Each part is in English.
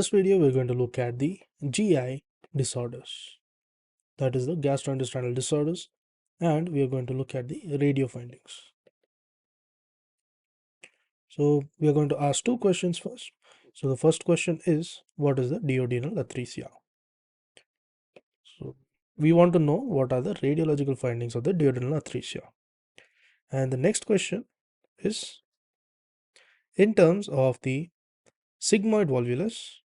this video, we're going to look at the GI disorders, that is the gastrointestinal disorders, and we are going to look at the radio findings. So we are going to ask two questions first. So the first question is, what is the duodenal atresia? So we want to know what are the radiological findings of the duodenal atresia. And the next question is, in terms of the sigmoid volvulus,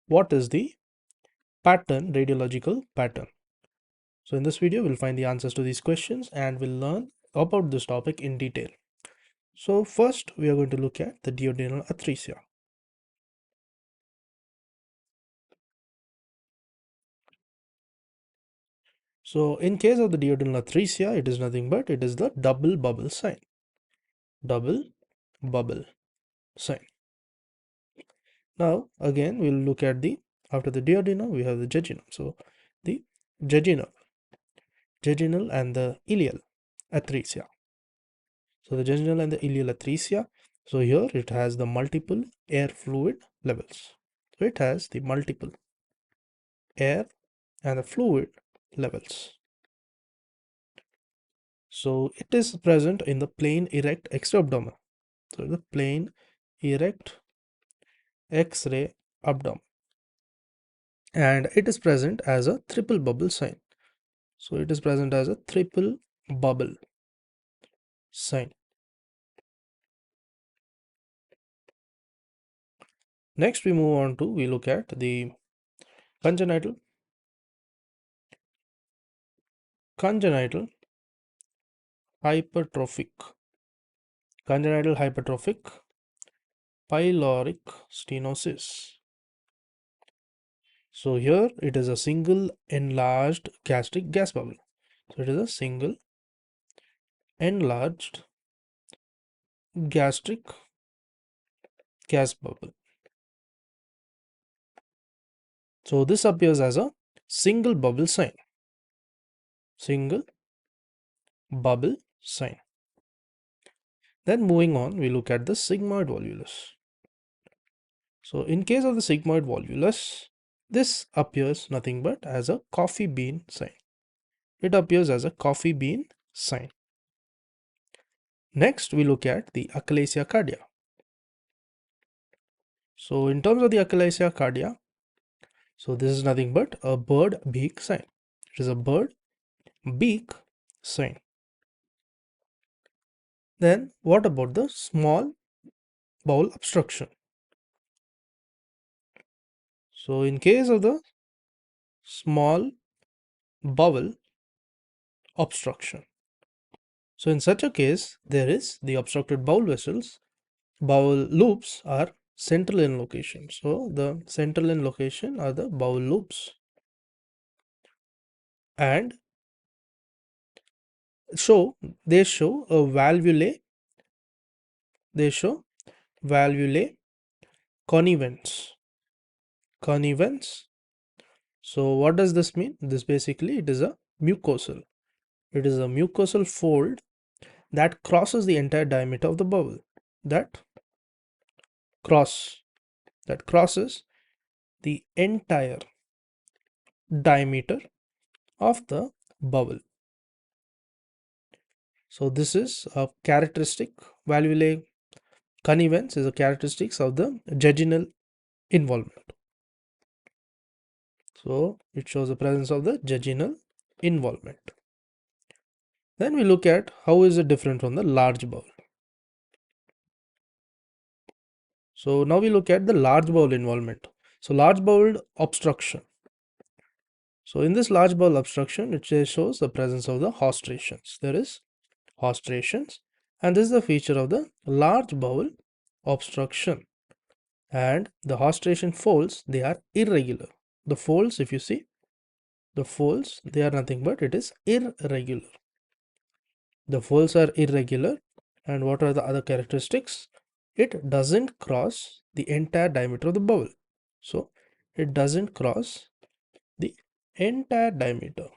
what is the radiological pattern? So in this video, we'll find the answers to these questions and we'll learn about this topic in detail. So first, we are going to look at the duodenal atresia. So in case of the duodenal atresia, it is nothing but it is the double bubble sign. Double bubble sign. Now again, we'll look at after the duodenal, we have the jejunum. So the jejunal and the ileal atresia. So the jejunal and the ileal atresia. So here it has the multiple air fluid levels. So it has the multiple air and the fluid levels. So it is present in the plain erect X-ray abdomen. So the plain erect X-ray abdomen. And it is present as a triple bubble sign. So it is present as a triple bubble sign. Next we move on to, we look at the congenital hypertrophic pyloric stenosis. So here it is a single enlarged gastric gas bubble. So it is a single enlarged gastric gas bubble. So this appears as a single bubble sign. Single bubble sign. Then moving on, we look at the sigmoid volvulus. So in case of the sigmoid volvulus, this appears nothing but as a coffee bean sign. It appears as a coffee bean sign. Next, we look at the achalasia cardia. So in terms of the achalasia cardia, so this is nothing but a bird beak sign. It is a bird beak sign. Then what about the small bowel obstruction? So in case of the small bowel obstruction, so in such a case, there is the obstructed bowel vessels. Bowel loops are central in location. So the central in location are the bowel loops. And they show a valvulae connivence. So what does this mean? This basically, it is a mucosal. It is a mucosal fold that crosses the entire diameter of the bowel. That crosses the entire diameter of the bowel. So this is a characteristic. Valvulae connivence is a characteristics of the jejunal involvement. So it shows the presence of the jejunal involvement. Then we look at how is it different from the large bowel. So now we look at the large bowel involvement. So large bowel obstruction. So in this large bowel obstruction, it shows the presence of the haustration. There is haustration, and this is the feature of the large bowel obstruction. And the haustration folds, they are irregular. The folds, if you see, the folds, they are nothing but it is irregular. The folds are irregular. And what are the other characteristics? It doesn't cross the entire diameter of the bowel. So it doesn't cross the entire diameter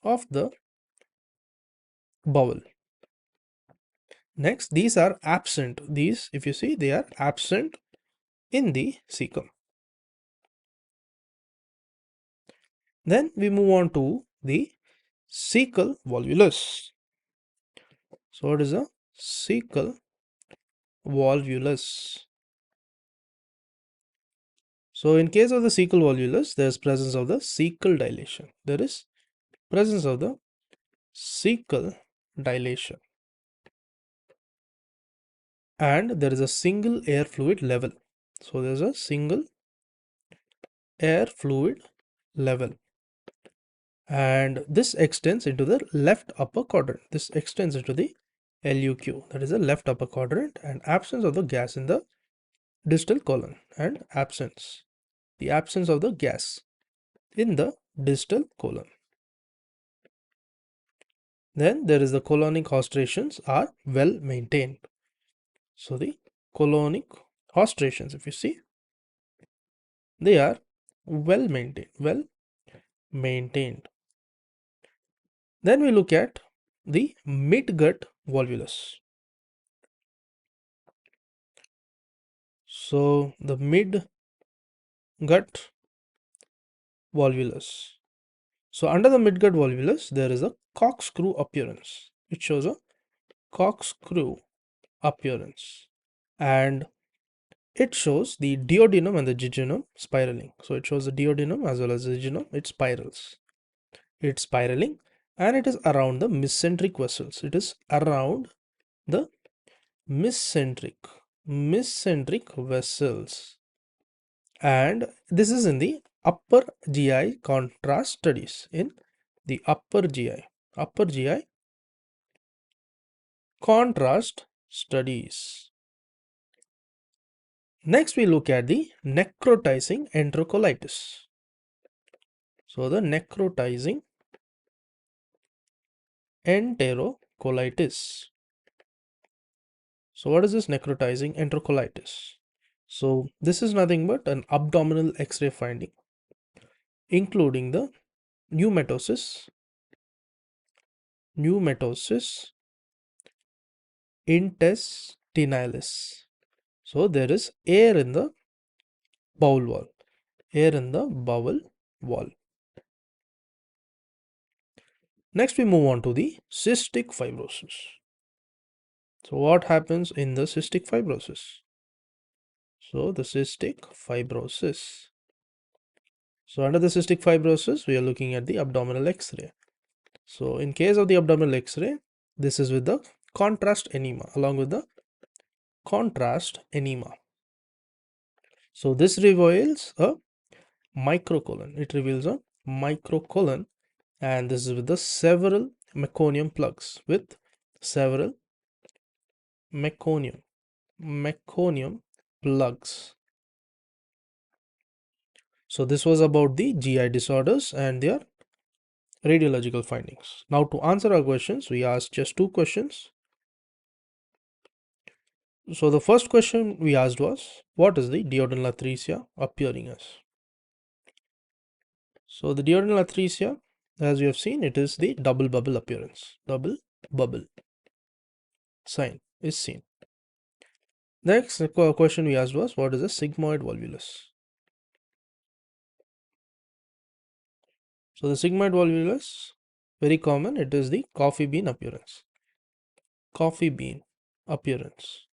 of the bowel. Next, these are absent. These, if you see, they are absent in the cecum. Then we move on to the cecal volvulus. So what is a cecal volvulus? So in case of the cecal volvulus, there is presence of the cecal dilation. There is presence of the cecal dilation. And there is a single air fluid level. So there is a single air fluid level. And this extends into the left upper quadrant. This extends into the LUQ, that is the left upper quadrant, and absence of the gas in the distal colon, and the absence of the gas in the distal colon. Then there is the colonic hostrations are well maintained. So the colonic hostrations, if you see, they are well maintained. Then we look at the midgut volvulus. So the midgut volvulus. So under the midgut volvulus, there is a corkscrew appearance. It shows a corkscrew appearance, and it shows the duodenum and the jejunum spiraling. So it shows the duodenum as well as the jejunum. It spirals. It's spiraling, and it is around the mesenteric vessels. It is around the mesenteric vessels, and this is in the upper GI contrast studies. In the upper GI contrast studies. Next, we look at the necrotizing enterocolitis. So the necrotizing enterocolitis. So what is this necrotizing enterocolitis? So this is nothing but an abdominal X-ray finding, including the pneumatosis intestinalis. So there is air in the bowel wall. Next, we move on to the cystic fibrosis. So what happens in the cystic fibrosis? So the cystic fibrosis. So under the cystic fibrosis, we are looking at the abdominal X-ray. So in case of the abdominal X-ray, this is with the contrast enema, along with the contrast enema. So this reveals a microcolon. It reveals a microcolon, and this is with the several meconium plugs, with several meconium plugs. So this was about the GI disorders and their radiological findings. Now to answer our questions, we asked just 2 questions. So the first question we asked was, what is the duodenal atresia appearing as? So the duodenal atresia, as we have seen, it is the double bubble appearance. Double bubble sign is seen. Next question we asked was, what is a sigmoid volvulus? So the sigmoid volvulus, very common, it is the coffee bean appearance. Coffee bean appearance.